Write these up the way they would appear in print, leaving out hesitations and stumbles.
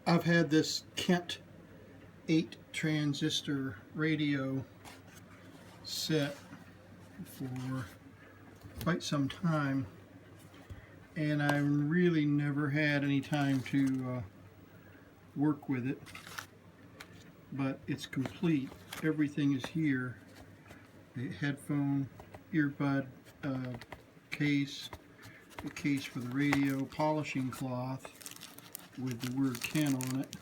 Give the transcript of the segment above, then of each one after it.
I've had this Kent 8 transistor radio set for quite some time, and I really never had any time to work with it, but it's complete. Everything is here. The headphone, earbud case, the case for the radio, polishing cloth with the word Kent on it,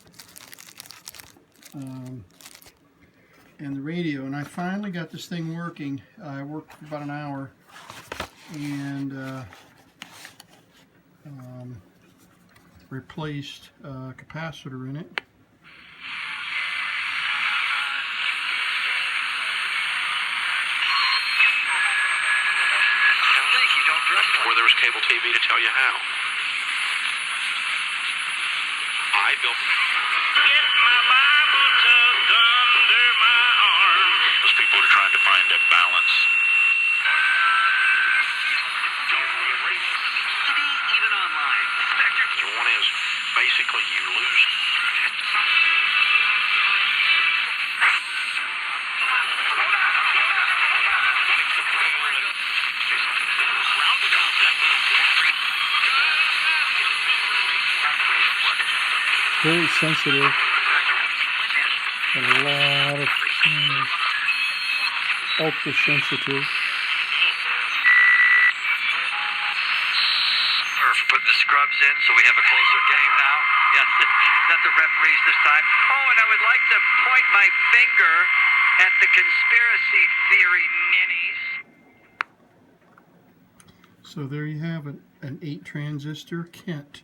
and the radio. And I finally got this thing working. I worked for about an hour, and replaced a capacitor in it. Where there was cable TV to tell you how. I built. Get my Bible tucked under my arm. Those people are trying to find that balance. Even online. One is basically you lose. Very sensitive. A lot of ultra sensitive. Putting the scrubs in so we have a closer game now. Yes, not the referees this time. Oh, and I would like to point my finger at the conspiracy theory ninnies. So there you have it, an 8 transistor Kent.